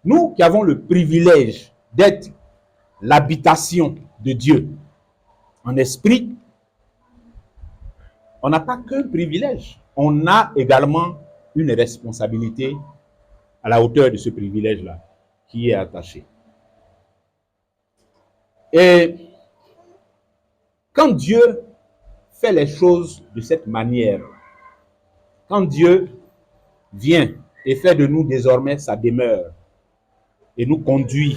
Nous qui avons le privilège d'être l'habitation de Dieu en esprit, on n'a pas qu'un privilège, on a également une responsabilité à la hauteur de ce privilège-là qui est attaché. Et quand Dieu fait les choses de cette manière, quand Dieu vient et fait de nous désormais sa demeure et nous conduit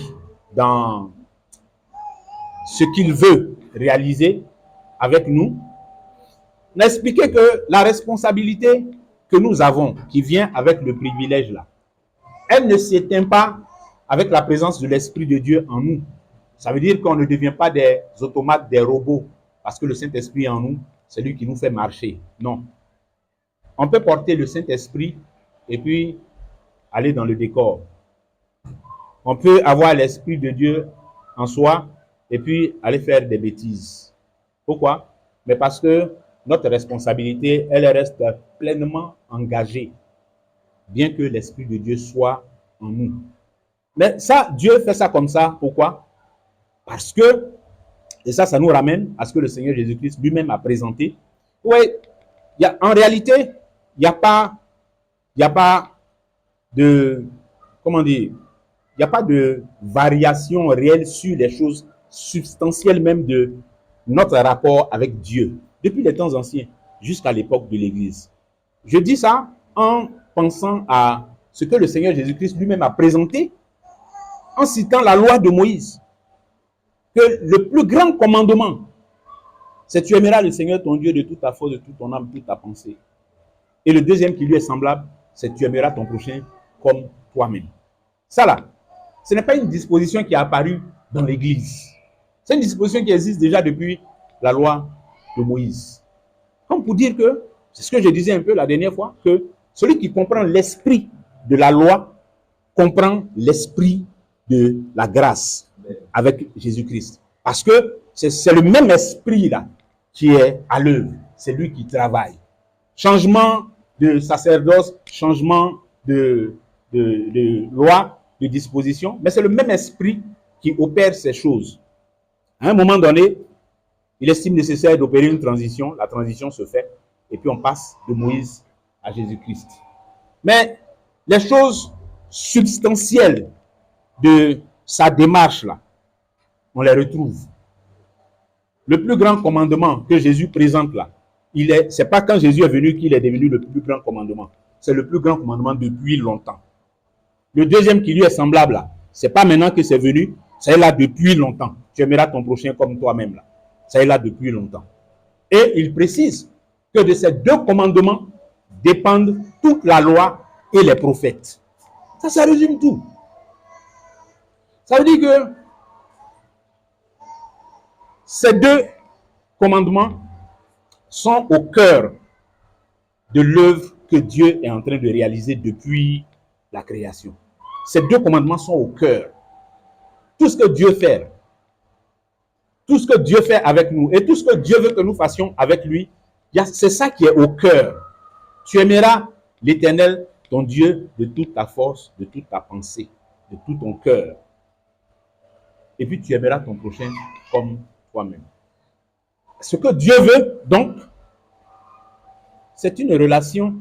dans ce qu'il veut réaliser avec nous, on a expliqué que la responsabilité que nous avons, qui vient avec le privilège là, elle ne s'éteint pas avec la présence de l'Esprit de Dieu en nous. Ça veut dire qu'on ne devient pas des automates, des robots, parce que le Saint-Esprit en nous, c'est lui qui nous fait marcher. Non. On peut porter le Saint-Esprit et puis aller dans le décor. On peut avoir l'Esprit de Dieu en soi et puis aller faire des bêtises. Pourquoi? Mais parce que notre responsabilité, elle reste pleinement engagée, bien que l'Esprit de Dieu soit en nous. Mais ça, Dieu fait ça comme ça. Pourquoi? Parce que, et ça nous ramène à ce que le Seigneur Jésus-Christ lui-même a présenté. Oui, en réalité, il n'y a pas de, comment dire, il n'y a pas de variation réelle sur les choses substantielles même de notre rapport avec Dieu, depuis les temps anciens jusqu'à l'époque de l'Église. Je dis ça en pensant à ce que le Seigneur Jésus-Christ lui-même a présenté en citant la loi de Moïse. Que le plus grand commandement, c'est tu aimeras le Seigneur ton Dieu de toute ta force, de toute ton âme, de toute ta pensée. Et le deuxième qui lui est semblable, c'est tu aimeras ton prochain comme toi-même. Ça là, ce n'est pas une disposition qui est apparue dans l'Église. C'est une disposition qui existe déjà depuis la loi de Moïse. Comme pour dire que, c'est ce que je disais un peu la dernière fois, que celui qui comprend l'esprit de la loi comprend l'esprit de la grâce avec Jésus-Christ. Parce que c'est le même esprit là qui est à l'œuvre. C'est lui qui travaille. Changement de sacerdoce, changement de loi, de disposition, mais c'est le même esprit qui opère ces choses. À un moment donné, il estime nécessaire d'opérer une transition. La transition se fait et puis on passe de Moïse à Jésus-Christ. Mais les choses substantielles de sa démarche là, on les retrouve. Le plus grand commandement que Jésus présente là, c'est pas quand Jésus est venu qu'il est devenu le plus grand commandement. C'est le plus grand commandement depuis longtemps. Le deuxième qui lui est semblable là, c'est pas maintenant que c'est venu, c'est là depuis longtemps. Tu aimeras ton prochain comme toi-même là. C'est là depuis longtemps. Et il précise que de ces deux commandements dépendent toute la loi et les prophètes. Ça résume tout. Ça veut dire que ces deux commandements sont au cœur de l'œuvre que Dieu est en train de réaliser depuis la création. Ces deux commandements sont au cœur. Tout ce que Dieu fait, tout ce que Dieu fait avec nous et tout ce que Dieu veut que nous fassions avec lui, c'est ça qui est au cœur. Tu aimeras l'Éternel, ton Dieu, de toute ta force, de toute ta pensée, de tout ton cœur. Et puis tu aimeras ton prochain comme toi-même. Ce que Dieu veut, donc, c'est une relation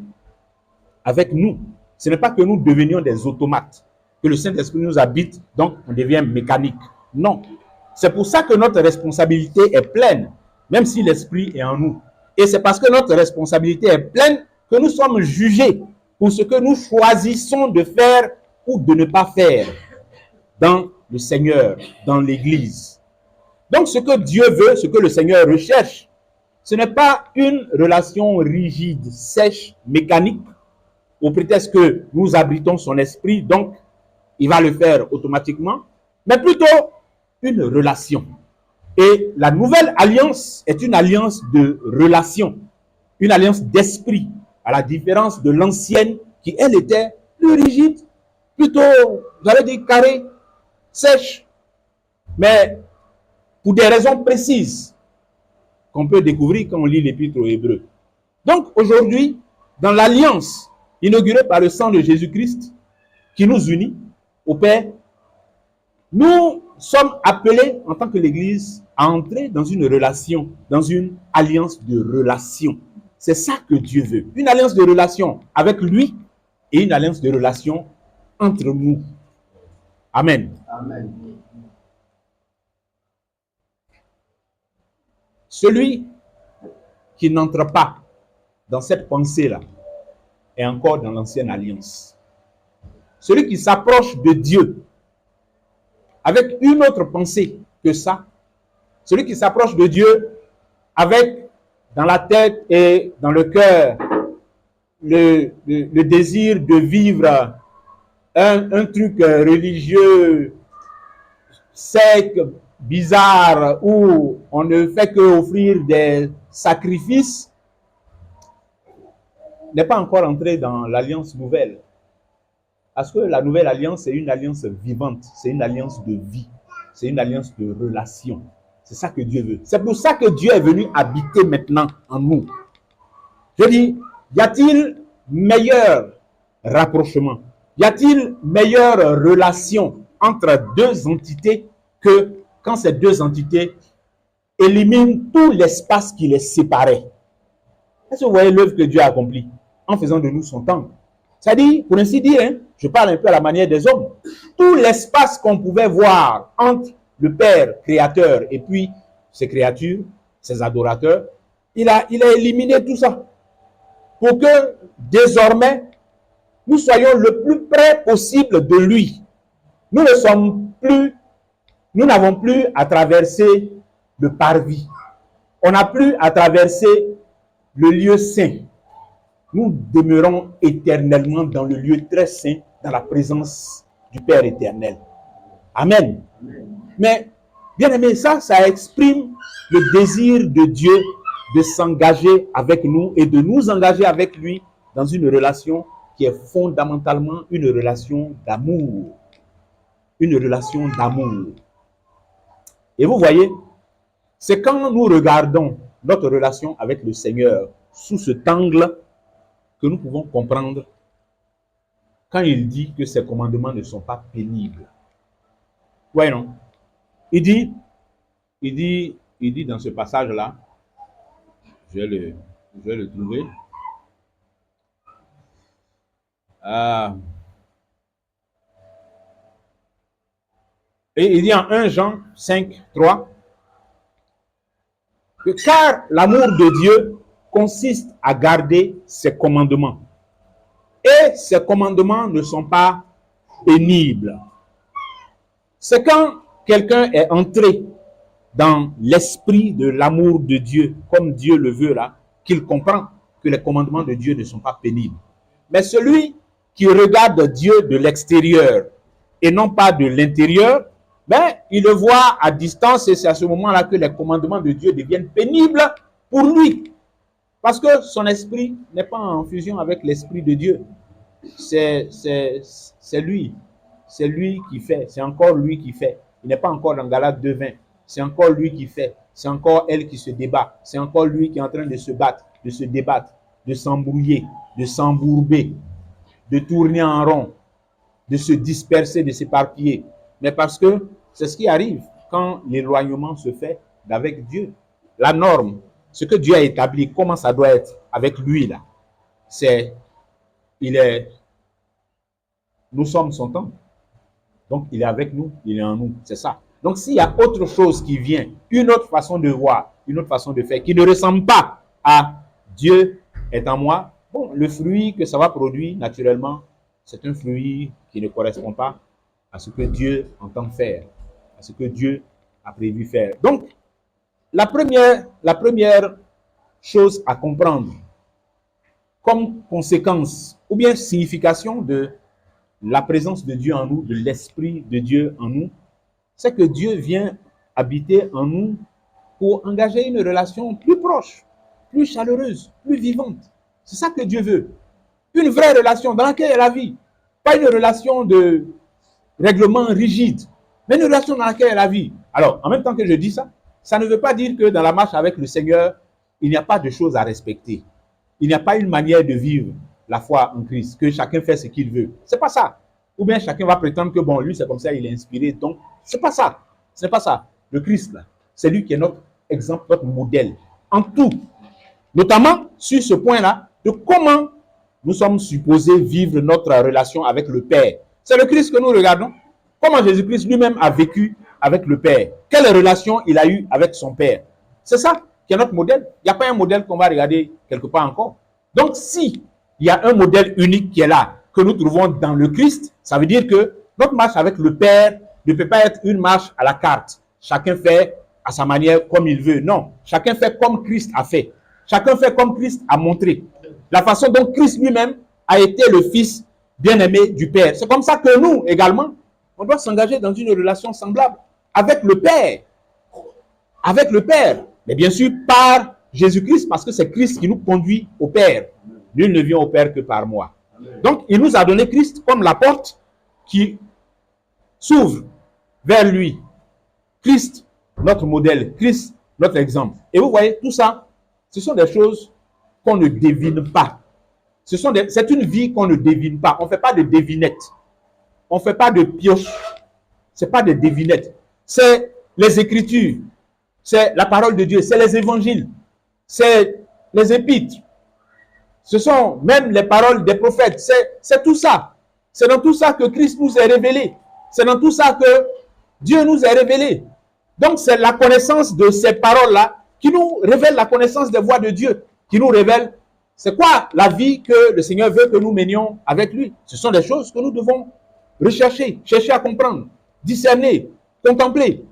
avec nous. Ce n'est pas que nous devenions des automates, que le Saint-Esprit nous habite, donc on devient mécanique. Non. C'est pour ça que notre responsabilité est pleine, même si l'Esprit est en nous. Et c'est parce que notre responsabilité est pleine que nous sommes jugés pour ce que nous choisissons de faire ou de ne pas faire dans le Seigneur, dans l'Église. Donc ce que Dieu veut, ce que le Seigneur recherche, ce n'est pas une relation rigide, sèche, mécanique, au prétexte que nous abritons son esprit, donc il va le faire automatiquement, mais plutôt une relation. Et la nouvelle alliance est une alliance de relation, une alliance d'esprit, à la différence de l'ancienne qui, elle, était plus rigide, plutôt, j'allais dire, carrée, sèche, mais pour des raisons précises qu'on peut découvrir quand on lit l'Épître aux Hébreux. Donc aujourd'hui, dans l'alliance inaugurée par le sang de Jésus-Christ qui nous unit, au Père, nous sommes appelés en tant que l'Église à entrer dans une relation, dans une alliance de relation. C'est ça que Dieu veut. Une alliance de relation avec lui et une alliance de relation entre nous. Amen. Amen. Celui qui n'entre pas dans cette pensée-là est encore dans l'ancienne alliance. Celui qui s'approche de Dieu avec une autre pensée que ça, celui qui s'approche de Dieu avec dans la tête et dans le cœur le désir de vivre un truc religieux sec, bizarre, où on ne fait qu'offrir des sacrifices, n'est pas encore entré dans l'alliance nouvelle. Parce que la nouvelle alliance, c'est une alliance vivante, c'est une alliance de vie, c'est une alliance de relation. C'est ça que Dieu veut. C'est pour ça que Dieu est venu habiter maintenant en nous. Je dis, y a-t-il meilleur rapprochement? Y a-t-il meilleure relation entre deux entités que quand ces deux entités éliminent tout l'espace qui les séparait? Est-ce que vous voyez l'œuvre que Dieu a accomplie en faisant de nous son temple? C'est-à-dire, pour ainsi dire, hein, je parle un peu à la manière des hommes, tout l'espace qu'on pouvait voir entre le Père créateur et puis ses créatures, ses adorateurs, il a éliminé tout ça pour que désormais nous soyons le plus près possible de lui. Nous n'avons plus à traverser le parvis. On n'a plus à traverser le lieu saint. Nous demeurons éternellement dans le lieu très saint, dans la présence du Père éternel. Amen. Mais, bien aimé, ça exprime le désir de Dieu de s'engager avec nous et de nous engager avec lui dans une relation qui est fondamentalement une relation d'amour. Une relation d'amour. Et vous voyez, c'est quand nous regardons notre relation avec le Seigneur sous cet angle que nous pouvons comprendre quand il dit que ses commandements ne sont pas pénibles. Oui, non? Il dit dans ce passage-là, je vais le trouver. Et il dit en 1 Jean 5, 3, que car l'amour de Dieu consiste à garder ses commandements. Et ces commandements ne sont pas pénibles. C'est quand quelqu'un est entré dans l'esprit de l'amour de Dieu, comme Dieu le veut là, qu'il comprend que les commandements de Dieu ne sont pas pénibles. Mais celui qui regarde Dieu de l'extérieur et non pas de l'intérieur, ben, il le voit à distance et c'est à ce moment-là que les commandements de Dieu deviennent pénibles pour lui. Parce que son esprit n'est pas en fusion avec l'esprit de Dieu. C'est lui. C'est lui qui fait. C'est encore lui qui fait. Il n'est pas encore dans Galates 2:20. C'est encore lui qui fait. C'est encore elle qui se débat. C'est encore lui qui est en train de se battre, de se débattre, de s'embrouiller, de s'embourber, de tourner en rond, de se disperser, de s'éparpiller. Mais parce que c'est ce qui arrive quand l'éloignement se fait d'avec Dieu. La norme, ce que Dieu a établi, comment ça doit être avec lui là, nous sommes son temple. Donc il est avec nous, il est en nous, c'est ça. Donc s'il y a autre chose qui vient, une autre façon de voir, une autre façon de faire, qui ne ressemble pas à Dieu est en moi, bon, le fruit que ça va produire naturellement, c'est un fruit qui ne correspond pas à ce que Dieu entend faire, à ce que Dieu a prévu faire. Donc, la première chose à comprendre comme conséquence ou bien signification de la présence de Dieu en nous, de l'Esprit de Dieu en nous, c'est que Dieu vient habiter en nous pour engager une relation plus proche, plus chaleureuse, plus vivante. C'est ça que Dieu veut. Une vraie relation dans laquelle il y a la vie. Pas une relation de règlement rigide, mais une relation dans laquelle il y a la vie. Alors, en même temps que je dis ça, ça ne veut pas dire que dans la marche avec le Seigneur, il n'y a pas de choses à respecter. Il n'y a pas une manière de vivre la foi en Christ, que chacun fait ce qu'il veut. C'est pas ça. ou bien chacun va prétendre que bon, lui c'est comme ça, il est inspiré. Donc, c'est pas ça. C'est pas ça. Le Christ, là, c'est lui qui est notre exemple, notre modèle en tout, notamment sur ce point-là de comment nous sommes supposés vivre notre relation avec le Père. C'est le Christ que nous regardons. Comment Jésus-Christ lui-même a vécu avec le Père. Quelle relation il a eue avec son Père. C'est ça qui est notre modèle. Il n'y a pas un modèle qu'on va regarder quelque part encore. Donc, si il y a un modèle unique qui est là, que nous trouvons dans le Christ, ça veut dire que notre marche avec le Père ne peut pas être une marche à la carte. Chacun fait à sa manière comme il veut. Non, chacun fait comme Christ a fait. Chacun fait comme Christ a montré. La façon dont Christ lui-même a été le Fils bien-aimé du Père. C'est comme ça que nous également, on doit s'engager dans une relation semblable avec le Père. Avec le Père. Mais bien sûr, par Jésus-Christ, parce que c'est Christ qui nous conduit au Père. Nul ne vient au Père que par moi. Donc, il nous a donné Christ comme la porte qui s'ouvre vers lui. Christ, notre modèle. Christ, notre exemple. Et vous voyez, tout ça, ce sont des choses qu'on ne devine pas. C'est une vie qu'on ne devine pas. On ne fait pas de devinettes. On ne fait pas de pioche. Ce n'est pas des devinettes. C'est les Écritures. C'est la parole de Dieu. C'est les évangiles. C'est les épîtres. Ce sont même les paroles des prophètes. C'est tout ça. C'est dans tout ça que Christ nous est révélé. C'est dans tout ça que Dieu nous est révélé. Donc, c'est la connaissance de ces paroles-là qui nous révèle la connaissance des voies de Dieu, qui nous révèle c'est quoi la vie que le Seigneur veut que nous menions avec lui. Ce sont des choses que nous devons rechercher, chercher à comprendre, discerner, contempler,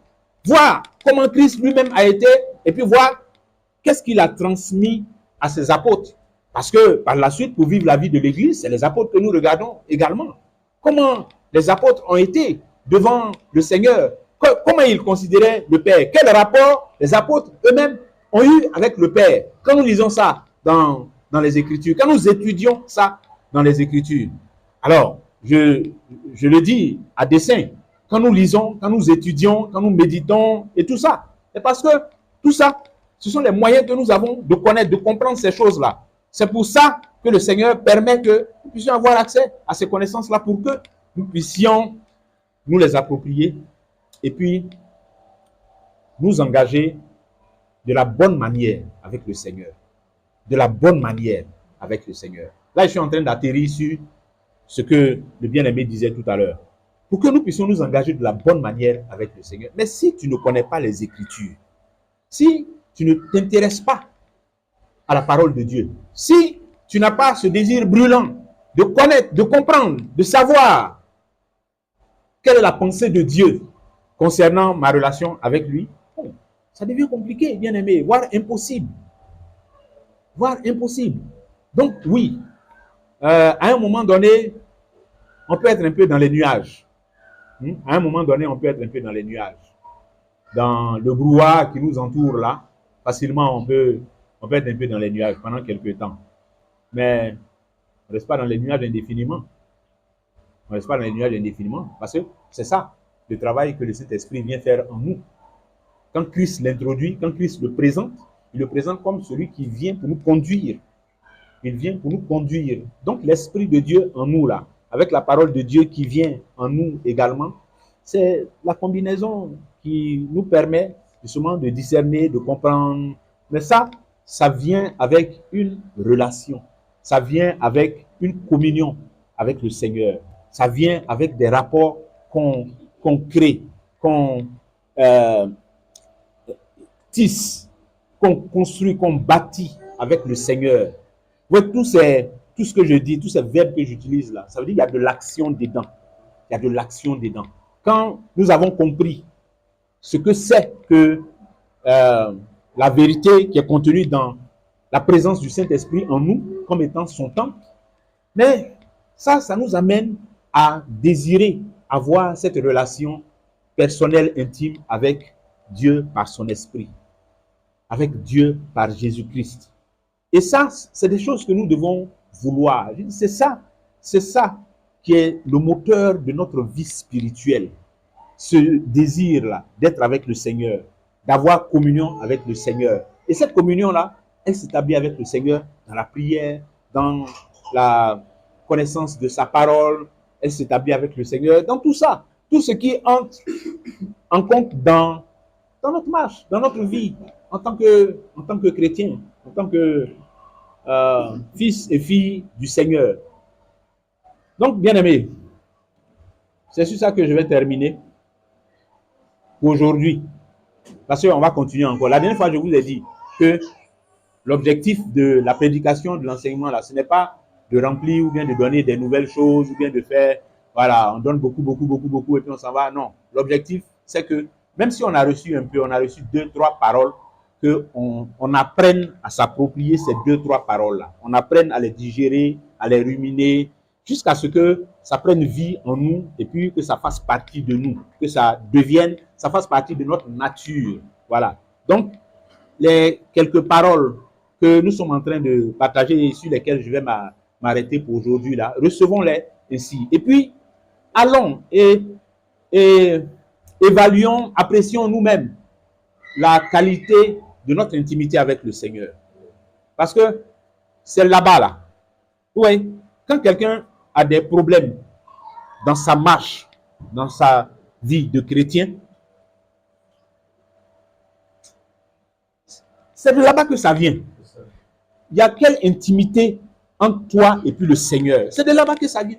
voir comment Christ lui-même a été, et puis voir qu'est-ce qu'il a transmis à ses apôtres. Parce que par la suite, pour vivre la vie de l'Église, c'est les apôtres que nous regardons également. Comment les apôtres ont été devant le Seigneur, comment ils considéraient le Père, quel rapport les apôtres eux-mêmes ont eu avec le Père. Quand nous lisons ça dans les Écritures, quand nous étudions ça dans les Écritures, alors, je le dis à dessein, quand nous lisons, quand nous étudions, quand nous méditons et tout ça, c'est parce que tout ça, ce sont les moyens que nous avons de connaître, de comprendre ces choses-là. C'est pour ça que le Seigneur permet que nous puissions avoir accès à ces connaissances-là pour que nous puissions nous les approprier et puis nous engager de la bonne manière avec le Seigneur. De la bonne manière avec le Seigneur. Là, je suis en train d'atterrir sur ce que le bien-aimé disait tout à l'heure. Pour que nous puissions nous engager de la bonne manière avec le Seigneur. Mais si tu ne connais pas les Écritures, si tu ne t'intéresses pas à la parole de Dieu, si tu n'as pas ce désir brûlant de connaître, de comprendre, de savoir quelle est la pensée de Dieu concernant ma relation avec lui, ça devient compliqué, bien-aimé, voire impossible. Voire impossible. Donc, oui, à un moment donné, on peut être un peu dans les nuages. À un moment donné, on peut être un peu dans les nuages. Dans le brouhaha qui nous entoure là, facilement, on peut être un peu dans les nuages pendant quelques temps. Mais on ne reste pas dans les nuages indéfiniment. On ne reste pas dans les nuages indéfiniment. Parce que c'est ça, le travail que le Saint-Esprit vient faire en nous. Quand Christ l'introduit, quand Christ le présente, il le présente comme celui qui vient pour nous conduire. Il vient pour nous conduire. Donc l'Esprit de Dieu en nous là, avec la parole de Dieu qui vient en nous également, c'est la combinaison qui nous permet justement de discerner, de comprendre. Mais ça vient avec une relation. Ça vient avec une communion avec le Seigneur. Ça vient avec des rapports qu'on crée, qu'on tisse, qu'on construit, qu'on bâtit avec le Seigneur. Vous voyez, tout ce que je dis, tous ces verbes que j'utilise là, ça veut dire qu'il y a de l'action dedans. Il y a de l'action dedans. Quand nous avons compris ce que c'est que la vérité qui est contenue dans la présence du Saint-Esprit en nous, comme étant son temple, mais ça nous amène à désirer avoir cette relation personnelle, intime avec Dieu par son Esprit, avec Dieu par Jésus-Christ. Et ça, c'est des choses que nous devons vouloir. C'est ça qui est le moteur de notre vie spirituelle. Ce désir-là d'être avec le Seigneur, d'avoir communion avec le Seigneur. Et cette communion-là, elle s'établit avec le Seigneur dans la prière, dans la connaissance de sa parole. elle s'établit avec le Seigneur. Dans tout ça, tout ce qui entre en compte dans notre marche, dans notre vie, en tant que chrétien, en tant que fils et fille du Seigneur. Donc, bien aimé, c'est sur ça que je vais terminer pour aujourd'hui. Parce qu'on va continuer encore. La dernière fois, je vous ai dit que l'objectif de la prédication, de l'enseignement, là, ce n'est pas de remplir ou bien de donner des nouvelles choses ou bien de faire, voilà, on donne beaucoup et puis on s'en va. Non. L'objectif, c'est que même si on a reçu un peu, on a reçu 2-3 paroles, qu'on apprenne à s'approprier ces 2-3 paroles-là. On apprenne à les digérer, à les ruminer, jusqu'à ce que ça prenne vie en nous et puis que ça fasse partie de nous, que ça fasse partie de notre nature. Voilà. Donc, les quelques paroles que nous sommes en train de partager et sur lesquelles je vais m'arrêter pour aujourd'hui, là, recevons-les ainsi. Et puis, allons et évaluons, apprécions nous-mêmes la qualité de notre intimité avec le Seigneur. Parce que c'est là-bas, là. Oui, quand quelqu'un a des problèmes dans sa marche, dans sa vie de chrétien, c'est de là-bas que ça vient. Il y a quelle intimité entre toi et puis le Seigneur? C'est de là-bas que ça vient.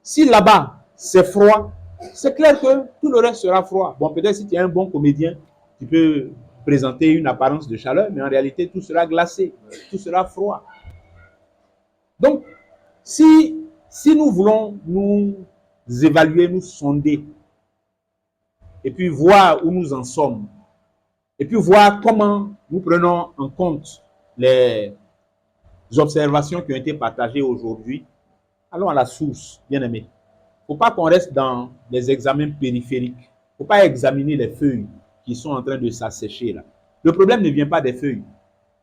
Si là-bas, c'est froid, c'est clair que tout le reste sera froid. Bon, peut-être si tu es un bon comédien, tu peux présenter une apparence de chaleur, mais en réalité, tout sera glacé, tout sera froid. Donc, si nous voulons nous évaluer, nous sonder, et puis voir où nous en sommes, et puis voir comment nous prenons en compte les observations qui ont été partagées aujourd'hui, allons à la source, bien aimé. Il ne faut pas qu'on reste dans les examens périphériques. Il ne faut pas examiner les feuilles qui sont en train de s'assécher là. Le problème ne vient pas des feuilles.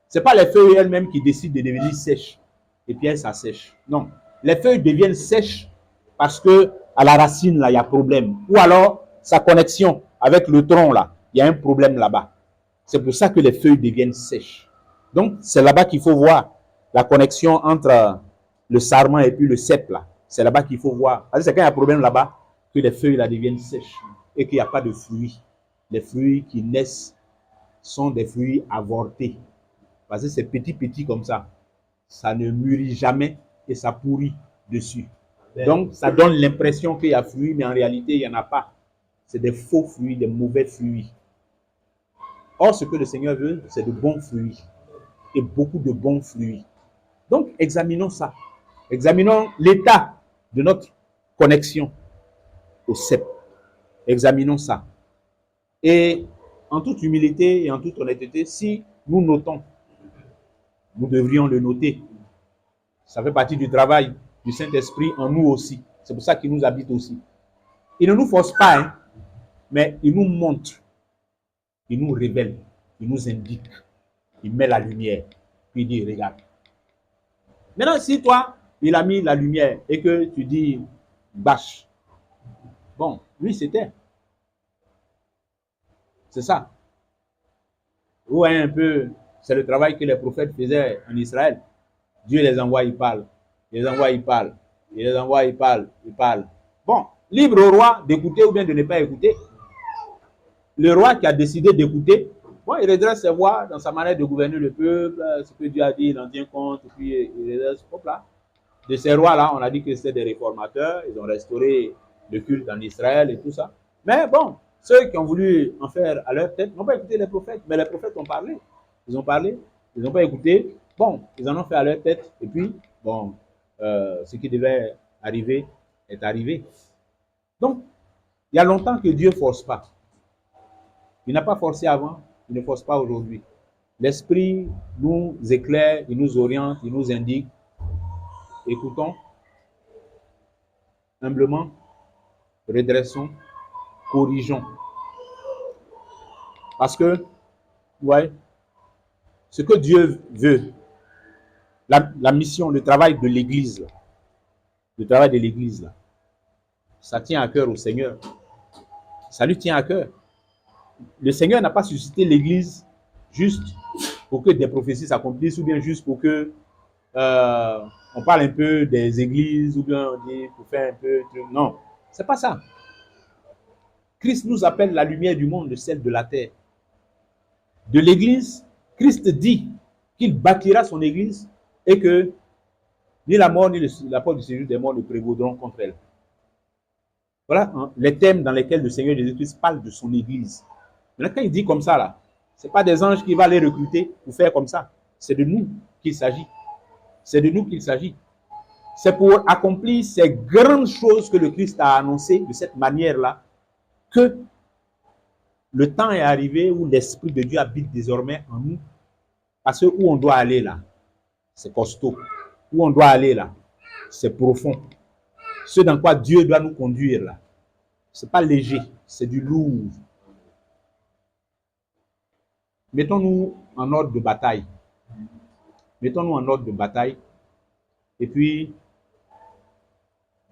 Ce n'est pas les feuilles elles-mêmes qui décident de devenir sèches et puis elles s'assèchent. Non. Les feuilles deviennent sèches parce que à la racine, là, il y a problème. Ou alors, sa connexion avec le tronc, là, il y a un problème là-bas. C'est pour ça que les feuilles deviennent sèches. Donc, c'est là-bas qu'il faut voir la connexion entre le sarment et puis le cep, là. C'est là-bas qu'il faut voir. C'est quand il y a un problème là-bas que les feuilles là deviennent sèches et qu'il n'y a pas de fruits. Les fruits qui naissent sont des fruits avortés. Parce que c'est petit comme ça. Ça ne mûrit jamais et ça pourrit dessus. Donc, ça donne l'impression qu'il y a fruits, mais en réalité, il n'y en a pas. C'est des faux fruits, des mauvais fruits. Or, ce que le Seigneur veut, c'est de bons fruits. Et beaucoup de bons fruits. Donc, examinons ça. Examinons l'état de notre connexion au cep. Examinons ça. Et en toute humilité et en toute honnêteté, si nous notons, nous devrions le noter. Ça fait partie du travail du Saint-Esprit en nous aussi. C'est pour ça qu'il nous habite aussi. Il ne nous force pas, hein, mais il nous montre, il nous révèle, il nous indique, il met la lumière, puis il dit, regarde. Maintenant, si toi, il a mis la lumière et que tu dis, bâche, bon, lui c'était. C'est ça. Vous voyez un peu, c'est le travail que les prophètes faisaient en Israël. Dieu les envoie, ils parlent. Il les envoie, ils parlent. Il les envoie, ils parlent. Ils parlent. Bon, libre au roi d'écouter ou bien de ne pas écouter. Le roi qui a décidé d'écouter, bon, il redresse ses voix dans sa manière de gouverner le peuple, ce que Dieu a dit, il en tient compte, et puis il redresse, hop là. De ces rois-là, on a dit que c'était des réformateurs, ils ont restauré le culte en Israël et tout ça. Mais bon, ceux qui ont voulu en faire à leur tête n'ont pas écouté les prophètes, mais les prophètes ont parlé. Ils ont parlé, ils n'ont pas écouté. Bon, ils en ont fait à leur tête, et puis, bon, ce qui devait arriver est arrivé. Donc, il y a longtemps que Dieu ne force pas. Il n'a pas forcé avant, il ne force pas aujourd'hui. L'Esprit nous éclaire, il nous oriente, il nous indique. Écoutons, humblement, redressons, corrigeons. Parce que, ouais, ce que Dieu veut, la mission, le travail de l'Église, ça tient à cœur au Seigneur. Ça lui tient à cœur. Le Seigneur n'a pas suscité l'Église juste pour que des prophéties s'accomplissent ou bien juste pour que on parle un peu des églises ou bien on dit pour faire un peu. Non, c'est pas ça. Christ nous appelle la lumière du monde, celle de la terre. De l'église, Christ dit qu'il bâtira son église et que ni la mort ni la porte du séjour des morts ne prévaudront contre elle. Voilà hein, les thèmes dans lesquels le Seigneur Jésus-Christ parle de son église. Maintenant, quand il dit comme ça, là, ce n'est pas des anges qui vont les recruter pour faire comme ça. C'est de nous qu'il s'agit. C'est de nous qu'il s'agit. C'est pour accomplir ces grandes choses que le Christ a annoncées de cette manière-là que le temps est arrivé où l'Esprit de Dieu habite désormais en nous. Parce que où on doit aller là, c'est costaud. Où on doit aller là, c'est profond. Ce dans quoi Dieu doit nous conduire là, c'est pas léger, c'est du lourd. Mettons-nous en ordre de bataille. Mettons-nous en ordre de bataille. Et puis,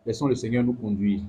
laissons le Seigneur nous conduire.